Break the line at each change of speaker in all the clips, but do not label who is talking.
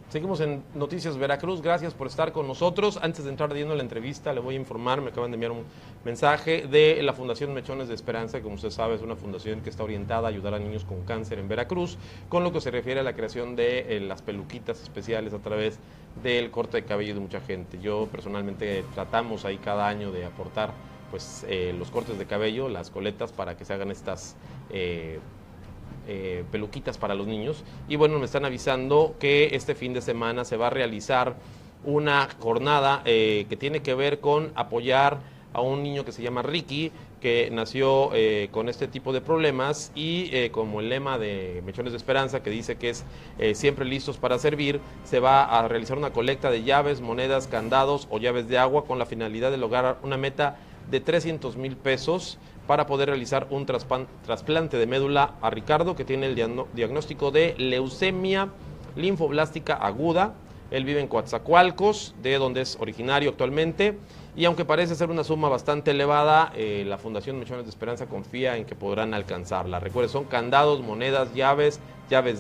Seguimos en Noticias Veracruz, gracias por estar con nosotros. Antes de entrar viendo la entrevista, le voy a informar, me acaban de enviar un mensaje de la Fundación Mechones de Esperanza, que como usted sabe es una fundación que está orientada a ayudar a niños con cáncer en Veracruz, con lo que se refiere a la creación de las peluquitas especiales a través del corte de cabello de mucha gente. Yo personalmente tratamos ahí cada año de aportar pues los cortes de cabello, las coletas, para que se hagan estas peluquitas para los niños. Y bueno, me están avisando que este fin de semana se va a realizar una jornada que tiene que ver con apoyar a un niño que se llama Ricky, que nació con este tipo de problemas y como el lema de Mechones de Esperanza, que dice que es siempre listos para servir, se va a realizar una colecta de llaves, monedas, candados o llaves de agua con la finalidad de lograr una meta de 300,000 pesos para poder realizar un trasplante de médula a Ricardo, que tiene el diagnóstico de leucemia linfoblástica aguda. Él vive en Coatzacoalcos, de donde es originario actualmente, y aunque parece ser una suma bastante elevada, la Fundación Mechones de Esperanza confía en que podrán alcanzarla. Recuerde, son candados, monedas, llaves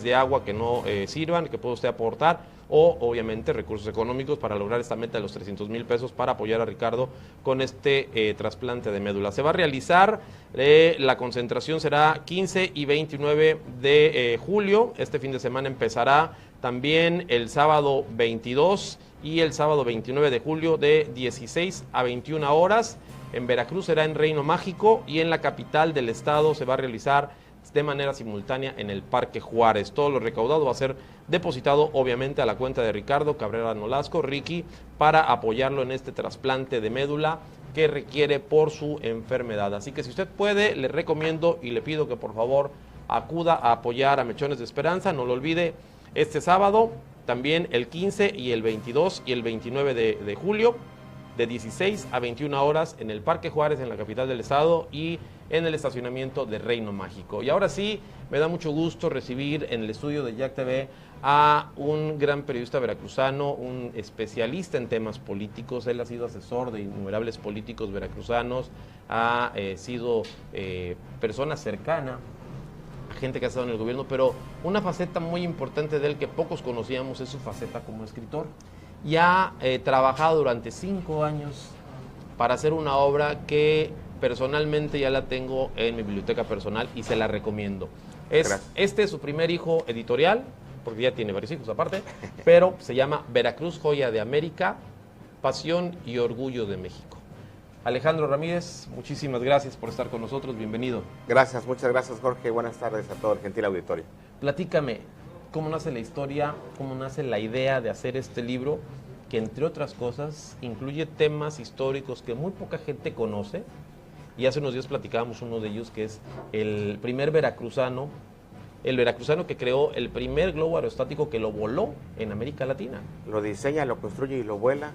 de agua que no sirvan, que puede usted aportar, o obviamente recursos económicos para lograr esta meta de los 300,000 pesos para apoyar a Ricardo con este trasplante de médula. Se va a realizar, la concentración será 15 y 29 de julio, este fin de semana empezará también el sábado 22 y el sábado 29 de julio de 16 a 21 horas. En Veracruz será en Reino Mágico y en la capital del estado se va a realizar de manera simultánea en el Parque Juárez. Todo lo recaudado va a ser depositado obviamente a la cuenta de Ricardo Cabrera Nolasco, Ricky, para apoyarlo en este trasplante de médula que requiere por su enfermedad. Así que si usted puede, le recomiendo y le pido que por favor acuda a apoyar a Mechones de Esperanza. No lo olvide, este sábado, también el 15 y el 22 y el 29 de julio, de 16 a 21 horas en el Parque Juárez, en la capital del estado, y en el estacionamiento de Reino Mágico. Y ahora sí, me da mucho gusto recibir en el estudio de Jack TV a un gran periodista veracruzano, un especialista en temas políticos. Él ha sido asesor de innumerables políticos veracruzanos, ha sido persona cercana a gente que ha estado en el gobierno, pero una faceta muy importante de él que pocos conocíamos es su faceta como escritor. Y ha trabajado durante 5 años para hacer una obra que personalmente ya la tengo en mi biblioteca personal y se la recomiendo. Este es su primer hijo editorial, porque ya tiene varios hijos aparte, pero se llama Veracruz, joya de América, pasión y orgullo de México. Alejandro Ramírez, muchísimas gracias por estar con nosotros, bienvenido.
Gracias, muchas gracias, Jorge, buenas tardes a todo el gentil auditorio.
Platícame, ¿cómo nace la historia, cómo nace la idea de hacer este libro que, entre otras cosas, incluye temas históricos que muy poca gente conoce? Y hace unos días platicábamos uno de ellos, que es el primer veracruzano, el veracruzano que creó el primer globo aerostático que lo voló en América Latina.
Lo diseña, lo construye y lo vuela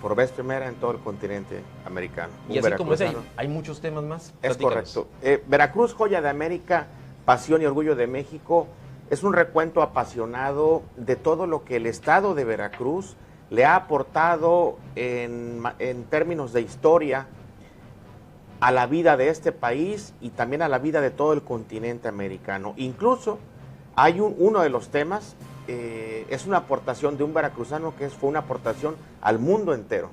por vez primera en todo el continente americano.
Y así como ese, hay muchos temas más.
Es correcto. Veracruz, joya de América, pasión y orgullo de México, es un recuento apasionado de todo lo que el estado de Veracruz le ha aportado en términos de historia a la vida de este país y también a la vida de todo el continente americano. Incluso hay uno de los temas, es una aportación de un veracruzano que fue una aportación al mundo entero.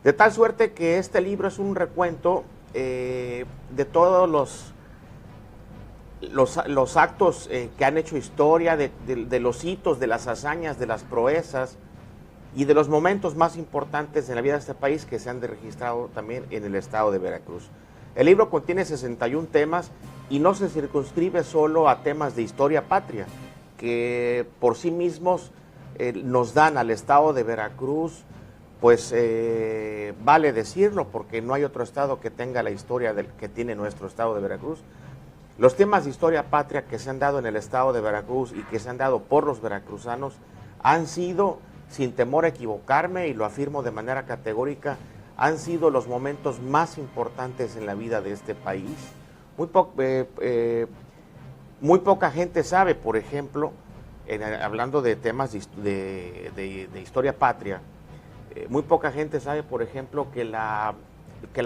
De tal suerte que este libro es un recuento de todos los actos que han hecho historia, de los hitos, de las hazañas, de las proezas y de los momentos más importantes en la vida de este país que se han registrado también en el estado de Veracruz. El libro contiene 61 temas y no se circunscribe solo a temas de historia patria, que por sí mismos nos dan al estado de Veracruz, pues vale decirlo, porque no hay otro estado que tenga la historia que tiene nuestro estado de Veracruz. Los temas de historia patria que se han dado en el estado de Veracruz y que se han dado por los veracruzanos han sido, sin temor a equivocarme, y lo afirmo de manera categórica, han sido los momentos más importantes en la vida de este país. Muy poca gente sabe, por ejemplo, hablando de temas de historia patria, muy poca gente sabe, por ejemplo, que la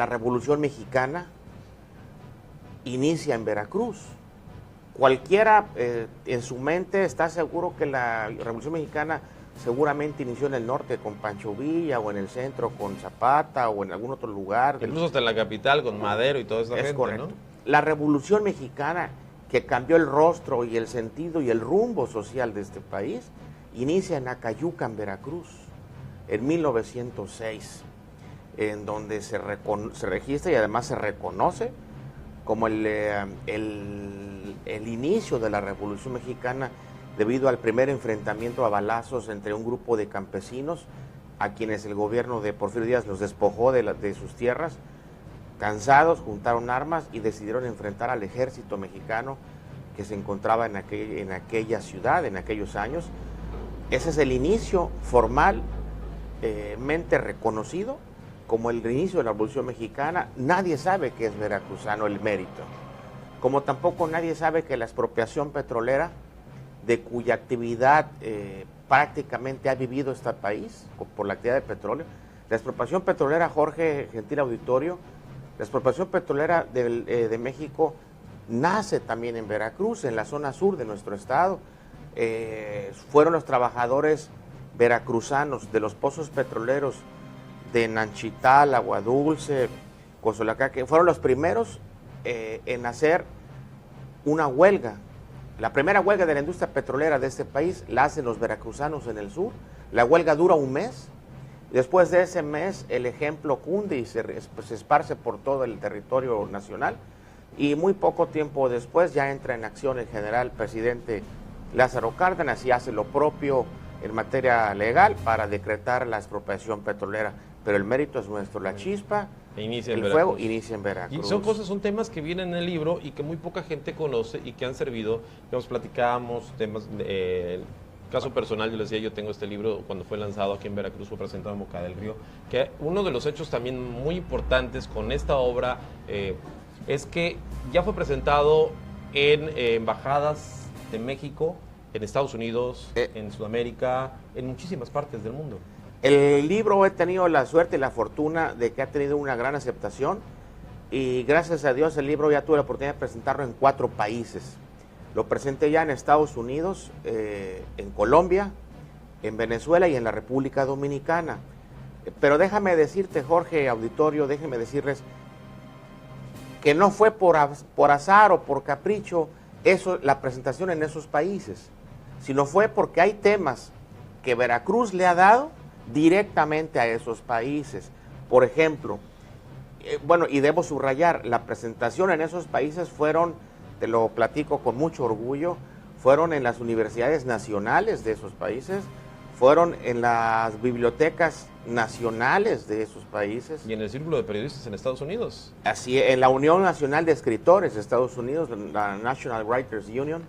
Revolución Mexicana inicia en Veracruz. cualquiera en su mente está seguro que la Revolución Mexicana seguramente inició en el norte con Pancho Villa, o en el centro con Zapata, o en algún otro lugar.
Incluso hasta en la capital con Madero y toda esa gente,
correcto,
¿no?
La Revolución Mexicana, que cambió el rostro y el sentido y el rumbo social de este país, inicia en Acayuca, en Veracruz, en 1906, en donde se registra y además se reconoce como el inicio de la Revolución Mexicana, debido al primer enfrentamiento a balazos entre un grupo de campesinos a quienes el gobierno de Porfirio Díaz los despojó de sus tierras. Cansados, juntaron armas y decidieron enfrentar al ejército mexicano que se encontraba en aquella ciudad, en aquellos años. Ese es el inicio formalmente reconocido como el inicio de la Revolución Mexicana. Nadie sabe que es veracruzano el mérito, como tampoco nadie sabe que la expropiación petrolera, de cuya actividad prácticamente ha vivido este país por la actividad de petróleo, la expropiación petrolera, Jorge, gentil auditorio, la expropiación petrolera de México nace también en Veracruz, en la zona sur de nuestro estado. Fueron los trabajadores veracruzanos de los pozos petroleros de Nanchital, Aguadulce, Cozolacá, que fueron los primeros en hacer una huelga. La primera huelga de la industria petrolera de este país la hacen los veracruzanos en el sur. La huelga dura un mes. Después de ese mes el ejemplo cunde y se esparce por todo el territorio nacional. Y muy poco tiempo después ya entra en acción el general presidente Lázaro Cárdenas y hace lo propio en materia legal para decretar la expropiación petrolera. Pero el mérito es nuestro, la chispa, el fuego inicia en Veracruz.
Y son temas que vienen en el libro y que muy poca gente conoce y que han servido. Nos platicábamos temas, el caso personal, yo les decía, yo tengo este libro, cuando fue lanzado aquí en Veracruz, fue presentado en Boca del Río, que uno de los hechos también muy importantes con esta obra es que ya fue presentado en embajadas de México, en Estados Unidos, en Sudamérica, en muchísimas partes del mundo.
El libro he tenido la suerte y la fortuna de que ha tenido una gran aceptación y gracias a Dios el libro ya tuve la oportunidad de presentarlo en 4 países. Lo presenté ya en Estados Unidos, en Colombia, en Venezuela y en la República Dominicana. Pero déjame decirte, Jorge, auditorio, déjenme decirles que no fue por azar o por capricho la presentación en esos países, sino fue porque hay temas que Veracruz le ha dado directamente a esos países. Por ejemplo, bueno, y debo subrayar, la presentación en esos países fueron, te lo platico con mucho orgullo, fueron en las universidades nacionales de esos países, fueron en las bibliotecas nacionales de esos países.
Y en el Círculo de Periodistas en Estados Unidos.
Así, en la Unión Nacional de Escritores de Estados Unidos, la National Writers Union,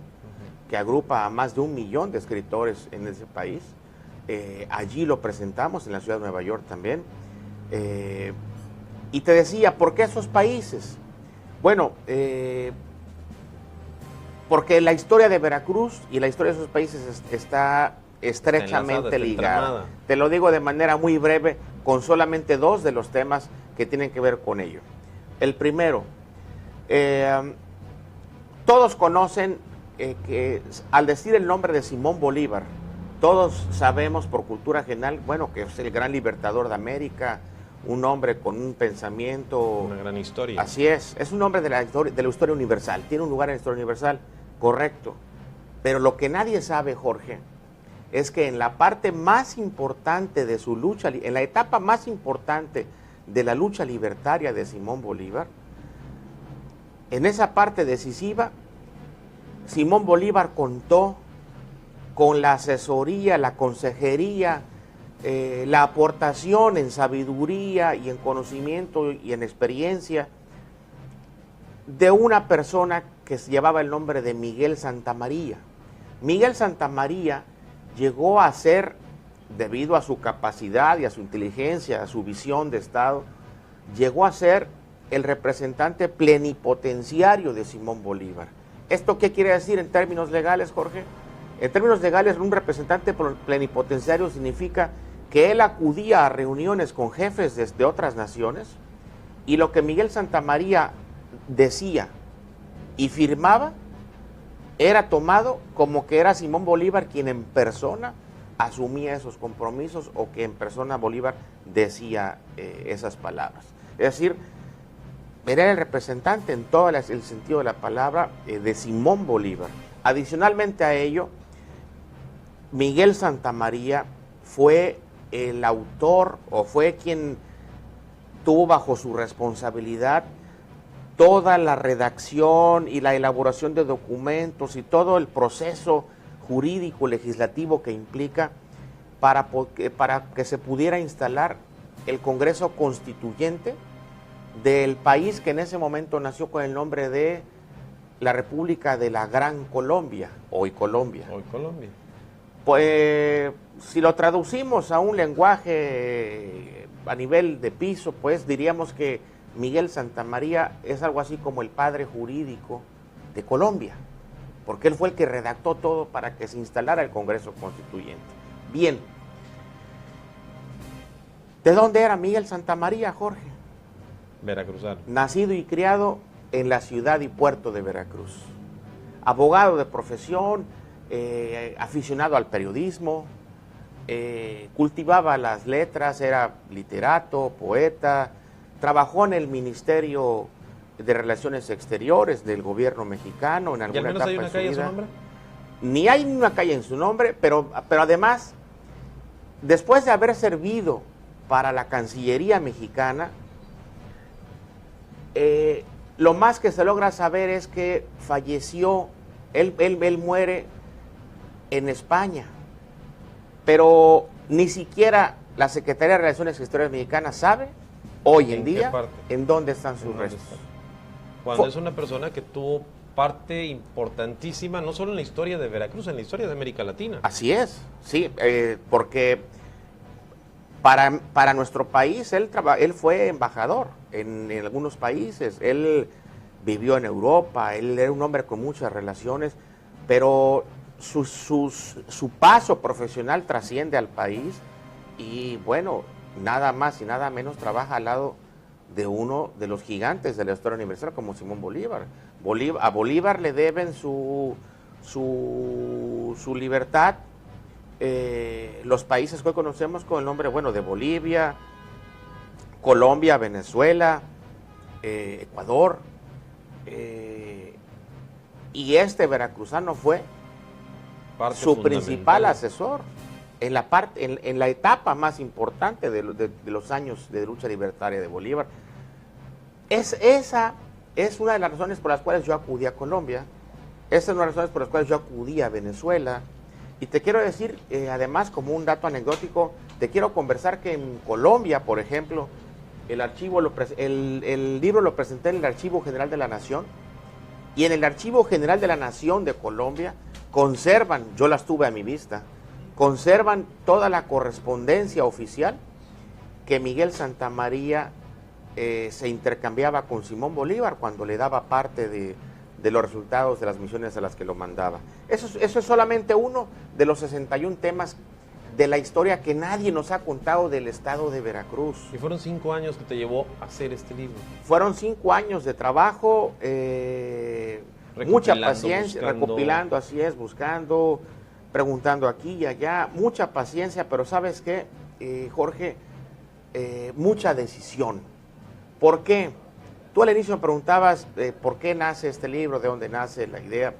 que agrupa a más de 1 millón de escritores en ese país. Allí lo presentamos, en la ciudad de Nueva York también. Y te decía, ¿por qué esos países? Bueno, porque la historia de Veracruz y la historia de esos países está estrechamente ligada. Te lo digo de manera muy breve, con solamente 2 de los temas que tienen que ver con ello. El primero, todos conocen que al decir el nombre de Simón Bolívar, todos sabemos por cultura general, bueno, que es el gran libertador de América, un hombre con un pensamiento...
Una gran historia.
Así es un hombre de la historia universal, tiene un lugar en la historia universal, correcto. Pero lo que nadie sabe, Jorge, es que en la parte más importante de su lucha, en la etapa más importante de la lucha libertaria de Simón Bolívar, en esa parte decisiva, Simón Bolívar contó con la asesoría, la consejería, la aportación en sabiduría y en conocimiento y en experiencia de una persona que llevaba el nombre de Miguel Santamaría. Miguel Santamaría llegó a ser, debido a su capacidad y a su inteligencia, a su visión de Estado, llegó a ser el representante plenipotenciario de Simón Bolívar. ¿Esto qué quiere decir en términos legales, Jorge? En términos legales, un representante plenipotenciario significa que él acudía a reuniones con jefes de otras naciones y lo que Miguel Santamaría decía y firmaba era tomado como que era Simón Bolívar quien en persona asumía esos compromisos o que en persona Bolívar decía esas palabras. Es decir, era el representante en todo el sentido de la palabra de Simón Bolívar. Adicionalmente a ello, Miguel Santamaría fue el autor o fue quien tuvo bajo su responsabilidad toda la redacción y la elaboración de documentos y todo el proceso jurídico legislativo que implica para que se pudiera instalar el Congreso Constituyente del país que en ese momento nació con el nombre de la República de la Gran Colombia, hoy Colombia.
Hoy Colombia.
Pues si lo traducimos a un lenguaje a nivel de piso, pues diríamos que Miguel Santamaría es algo así como el padre jurídico de Colombia, porque él fue el que redactó todo para que se instalara el Congreso Constituyente. Bien, ¿de dónde era Miguel Santamaría, Jorge?
Veracruzano.
Nacido y criado en la ciudad y puerto de Veracruz. Abogado de profesión, aficionado al periodismo, cultivaba las letras, era literato, poeta, trabajó en el Ministerio de Relaciones Exteriores del gobierno mexicano en alguna
¿Y al menos
etapa
hay una calle
de su
en su
vida.
nombre?
Ni hay una calle en su nombre, pero además, después de haber servido para la Cancillería mexicana, lo más que se logra saber es que falleció, él muere en España, pero ni siquiera la Secretaría de Relaciones Exteriores mexicana sabe hoy en día en dónde están sus restos.
Cuando es una persona que tuvo parte importantísima, no solo en la historia de Veracruz, en la historia de América Latina.
Así es, sí, porque para nuestro país él fue embajador en algunos países, él vivió en Europa, él era un hombre con muchas relaciones, pero su paso profesional trasciende al país y bueno, nada más y nada menos trabaja al lado de uno de los gigantes de la historia universal como Simón Bolívar. A Bolívar le deben su libertad los países que hoy conocemos con el nombre, bueno, de Bolivia, Colombia, Venezuela, Ecuador, y este veracruzano fue su principal asesor en la etapa más importante de los años de lucha libertaria de Bolívar. Esa es una de las razones por las cuales yo acudí a Colombia, esa es una de las razones por las cuales yo acudí a Venezuela, y te quiero decir, además, como un dato anecdótico, te quiero conversar que en Colombia, por ejemplo, el libro lo presenté en el Archivo General de la Nación, y en el Archivo General de la Nación de Colombia conservan, yo las tuve a mi vista, conservan toda la correspondencia oficial que Miguel Santamaría se intercambiaba con Simón Bolívar cuando le daba parte de los resultados de las misiones a las que lo mandaba. Eso es solamente uno de los 61 temas de la historia que nadie nos ha contado del estado de Veracruz.
Y fueron 5 años que te llevó a hacer este libro.
Fueron 5 años de trabajo, mucha paciencia, recopilando, así es, buscando, preguntando aquí y allá, mucha paciencia, pero ¿sabes qué, Jorge? Mucha decisión. ¿Por qué? Tú al inicio me preguntabas por qué nace este libro, de dónde nace la idea.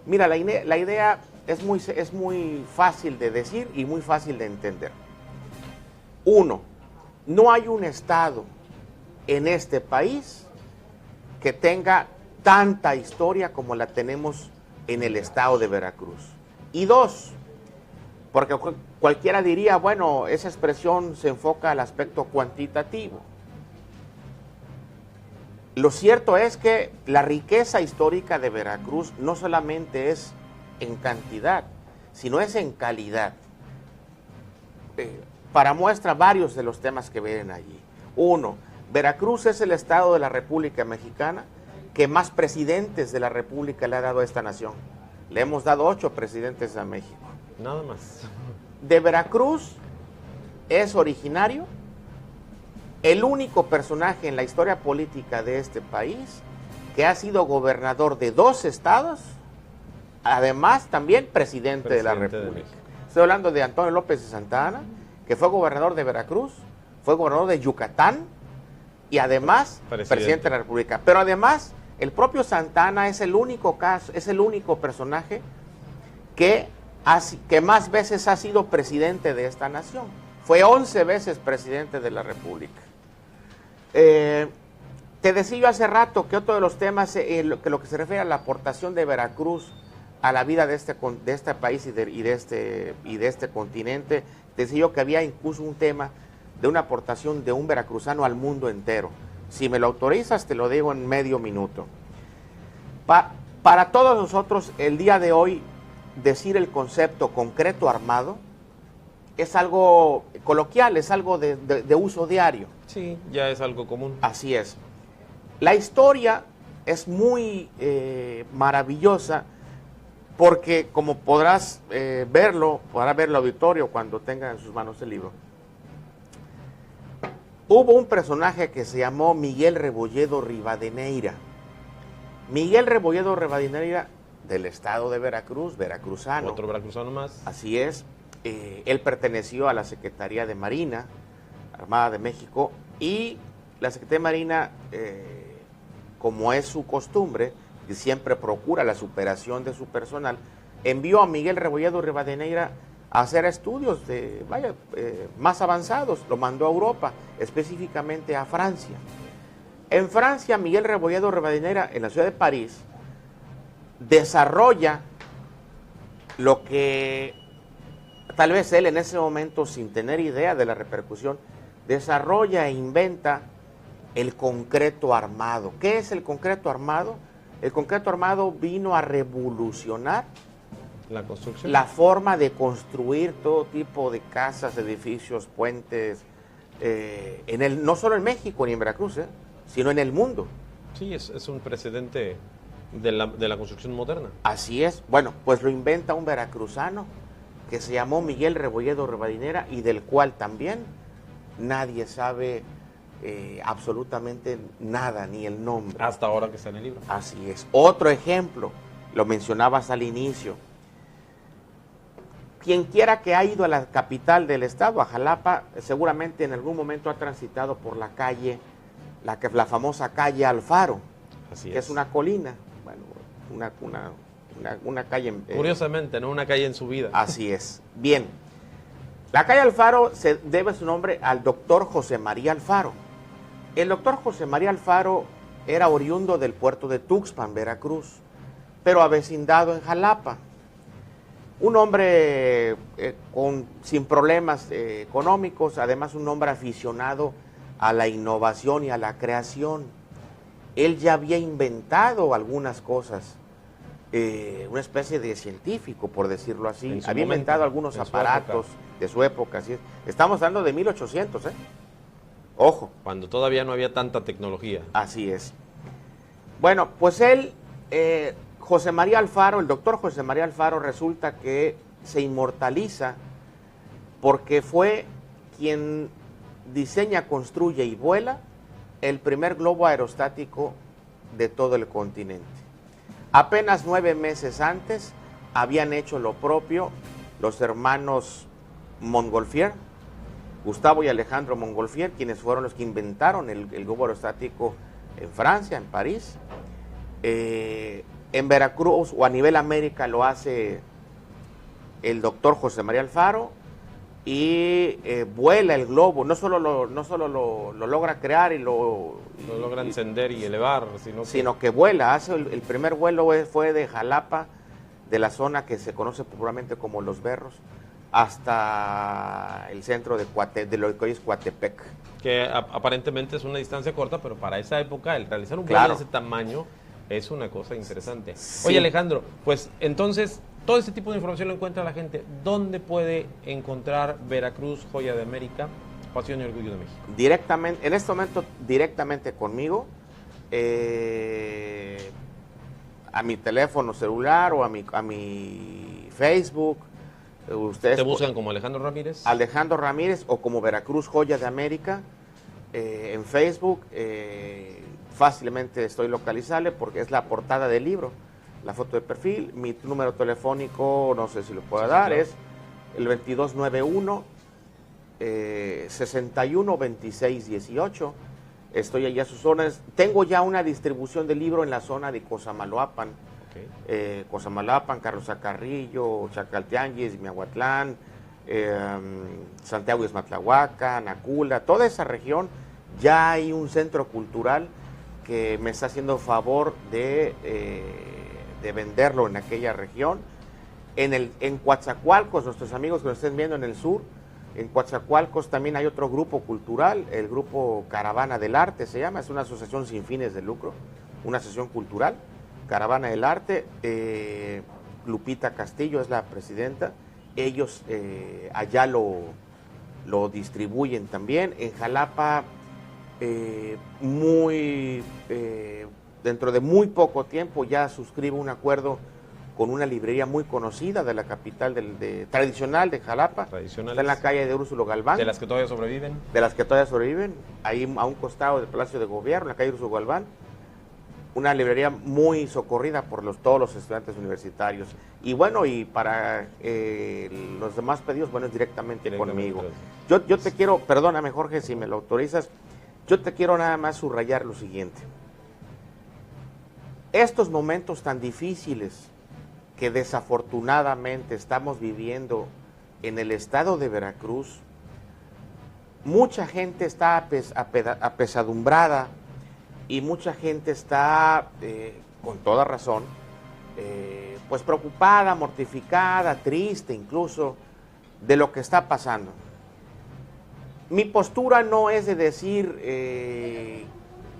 Mira, la idea es muy fácil de decir y muy fácil de entender. Uno, no hay un estado en este país que tenga tanta historia como la tenemos en el estado de Veracruz. Y dos, porque cualquiera diría, bueno, esa expresión se enfoca al aspecto cuantitativo. Lo cierto es que la riqueza histórica de Veracruz no solamente es en cantidad, sino es en calidad. Para muestra varios de los temas que ven allí. Uno, Veracruz es el estado de la República Mexicana que más presidentes de la República le ha dado a esta nación. Le hemos dado 8 presidentes a México.
Nada más.
De Veracruz es originario el único personaje en la historia política de este país que ha sido gobernador de 2 estados además también presidente de la
Presidente de
República.
México.
Estoy hablando de Antonio López de Santa Anna, que fue gobernador de Veracruz, fue gobernador de Yucatán y además presidente de la República. Pero además, el propio Santa Anna es el único caso, es el único personaje que más veces ha sido presidente de esta nación. Fue 11 veces presidente de la República. Te decía yo hace rato que otro de los temas, lo que se refiere a la aportación de Veracruz a la vida de este país y de este continente, te decía yo que había incluso un tema de una aportación de un veracruzano al mundo entero. Si me lo autorizas, te lo digo en medio minuto. Para todos nosotros, el día de hoy, decir el concepto concreto armado es algo coloquial, es algo de uso diario.
Sí, ya es algo común.
Así es. La historia es muy maravillosa porque, como podrá verlo el auditorio cuando tenga en sus manos el libro, hubo un personaje que se llamó Miguel Rebolledo Rivadeneira. Miguel Rebolledo Rivadeneira, del estado de Veracruz, veracruzano.
Otro veracruzano más.
Así es. Él perteneció a la Secretaría de Marina, Armada de México, y la Secretaría de Marina, como es su costumbre, que siempre procura la superación de su personal, envió a Miguel Rebolledo Rivadeneira a hacer estudios más avanzados. Lo mandó a Europa, específicamente a Francia. En Francia, Miguel Rebolledo Rivadeneira, en la ciudad de París, desarrolla lo que tal vez él en ese momento, sin tener idea de la repercusión, desarrolla e inventa el concreto armado. ¿Qué es el concreto armado? El concreto armado vino a revolucionar
la construcción,
la forma de construir todo tipo de casas, edificios, puentes, no solo en México ni en Veracruz, sino en el mundo.
Sí, es un precedente de la construcción moderna.
Así es. Bueno, pues lo inventa un veracruzano que se llamó Miguel Rebolledo Rivadeneira y del cual también nadie sabe absolutamente nada, ni el nombre.
Hasta ahora que está en el libro.
Así es. Otro ejemplo, lo mencionabas al inicio. Quien quiera que ha ido a la capital del estado, a Jalapa, seguramente en algún momento ha transitado por la calle, la famosa calle Alfaro, que es una colina, bueno, una calle.
Curiosamente, ¿no? Una calle en subida.
Así es. Bien. La calle Alfaro se debe su nombre al doctor José María Alfaro. El doctor José María Alfaro era oriundo del puerto de Tuxpan, Veracruz, pero avecindado en Jalapa. Un hombre sin problemas económicos, además un hombre aficionado a la innovación y a la creación. Él ya había inventado algunas cosas, una especie de científico, por decirlo así. Había inventado algunos aparatos de su época. Así es. Estamos hablando de 1800, ¿eh? Ojo.
Cuando todavía no había tanta tecnología.
Así es. Bueno, pues él... José María Alfaro, el doctor José María Alfaro, resulta que se inmortaliza porque fue quien diseña, construye y vuela el primer globo aerostático de todo el continente. Apenas 9 meses antes habían hecho lo propio los hermanos Montgolfier, Gustavo y Alejandro Montgolfier, quienes fueron los que inventaron el globo aerostático en Francia, en París. En Veracruz o a nivel América lo hace el doctor José María Alfaro y vuela el globo. No solo lo logra crear y lo
logra encender y elevar,
sino que vuela. Hace el primer vuelo fue de Jalapa, de la zona que se conoce popularmente como Los Berros, hasta el centro de lo que hoy es Coatepec.
Que aparentemente es una distancia corta, pero para esa época el realizar un vuelo de ese tamaño es una cosa interesante. Sí. Oye, Alejandro, pues entonces todo este tipo de información lo encuentra la gente. ¿Dónde puede encontrar Veracruz, Joya de América, Pasión y Orgullo de México?
Directamente, en este momento, directamente conmigo, a mi teléfono celular o a mi Facebook. Ustedes
¿te buscan como Alejandro Ramírez?
Alejandro Ramírez o como Veracruz, Joya de América, en Facebook. Fácilmente estoy localizable porque es la portada del libro. la foto de perfil. Mi número telefónico, no sé si lo puedo
Sí,
dar,
claro.
es el 2291 61 26 18. Estoy allá a sus órdenes. Tengo ya una distribución de libro en la zona de Cosamaloapan.
Ok.
Cosamaloapan, Carlos Acarrillo, Chacaltianguis, Miahuatlán, Santiago Ismatlahuaca, Nacula, toda esa región. Ya hay un centro cultural que me está haciendo favor de venderlo en aquella región. En Coatzacoalcos, nuestros amigos que nos estén viendo en el sur, en Coatzacoalcos también hay otro grupo cultural, el grupo Caravana del Arte se llama, es una asociación sin fines de lucro, una asociación cultural, Caravana del Arte, Lupita Castillo es la presidenta, ellos allá lo distribuyen también. En Jalapa, dentro de muy poco tiempo ya suscribo un acuerdo con una librería muy conocida de la capital tradicional de Jalapa.
Tradicionales.
Está en la calle de Úrsulo Galván.
De las que todavía sobreviven.
De las que todavía sobreviven, ahí a un costado del Palacio de Gobierno, en la calle de Úrsulo Galván. Una librería muy socorrida por todos los estudiantes universitarios. Y bueno, y para los demás pedidos, bueno, es directamente conmigo. Yo te quiero, perdóname Jorge, si me lo autorizas, yo te quiero nada más subrayar lo siguiente. Estos momentos tan difíciles que desafortunadamente estamos viviendo en el estado de Veracruz, mucha gente está apesadumbrada y mucha gente está, con toda razón, pues preocupada, mortificada, triste incluso, de lo que está pasando. Mi postura no es de decir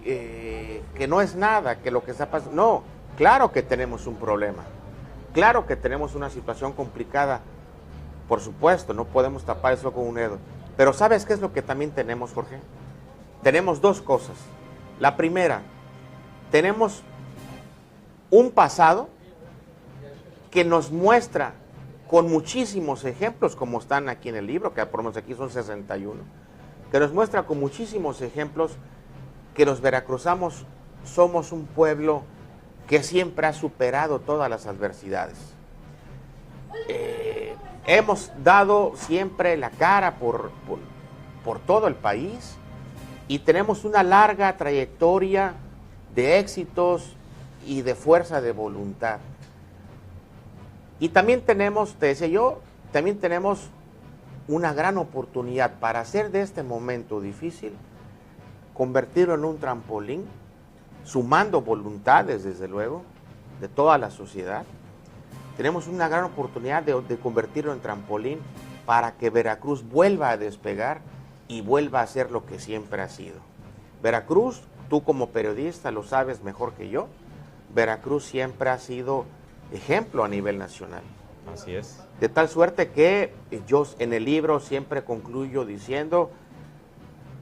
que no es nada, que lo que está pasando, no, claro que tenemos un problema. Claro que tenemos una situación complicada, por supuesto, no podemos tapar eso con un dedo. Pero ¿sabes qué es lo que también tenemos, Jorge? Tenemos dos cosas. La primera, tenemos un pasado que nos muestra con muchísimos ejemplos, como están aquí en el libro, que por lo menos aquí son 61, que nos muestra con muchísimos ejemplos que los veracruzanos somos un pueblo que siempre ha superado todas las adversidades. Hemos dado siempre la cara por todo el país y tenemos una larga trayectoria de éxitos y de fuerza de voluntad. Y también tenemos, te decía yo, también tenemos una gran oportunidad para hacer de este momento difícil, convertirlo en un trampolín, sumando voluntades, desde luego, de toda la sociedad. Tenemos una gran oportunidad de convertirlo en trampolín para que Veracruz vuelva a despegar y vuelva a ser lo que siempre ha sido. Veracruz, tú como periodista lo sabes mejor que yo, Veracruz siempre ha sido ejemplo a nivel nacional.
Así es.
De tal suerte que yo en el libro siempre concluyo diciendo,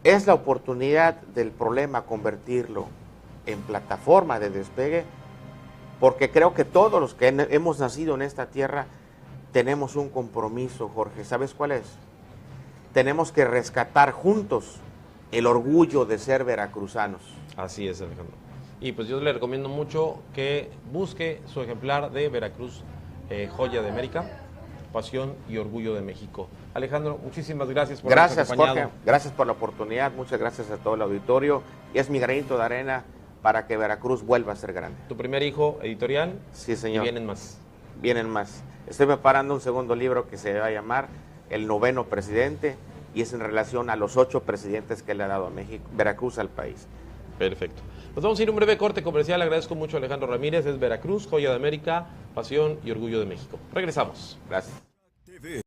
es la oportunidad del problema convertirlo en plataforma de despegue, porque creo que todos los que hemos nacido en esta tierra tenemos un compromiso, Jorge. ¿Sabes cuál es? Tenemos que rescatar juntos el orgullo de ser veracruzanos.
Así es, Alejandro. Y pues yo le recomiendo mucho que busque su ejemplar de Veracruz, Joya de América, Pasión y Orgullo de México. Alejandro, muchísimas gracias por habernos acompañado.
Jorge, gracias por la oportunidad, muchas gracias a todo el auditorio, y es mi granito de arena para que Veracruz vuelva a ser grande.
Tu primer hijo editorial.
Sí, señor.
Y vienen más.
Vienen más. Estoy preparando un segundo libro que se va a llamar El noveno presidente, y es en relación a los 8 presidentes que le ha dado a México, Veracruz al país.
Perfecto. Nos vamos a ir a un breve corte comercial. Agradezco mucho a Alejandro Ramírez. Es Veracruz, Joya de América, Pasión y Orgullo de México. Regresamos.
Gracias.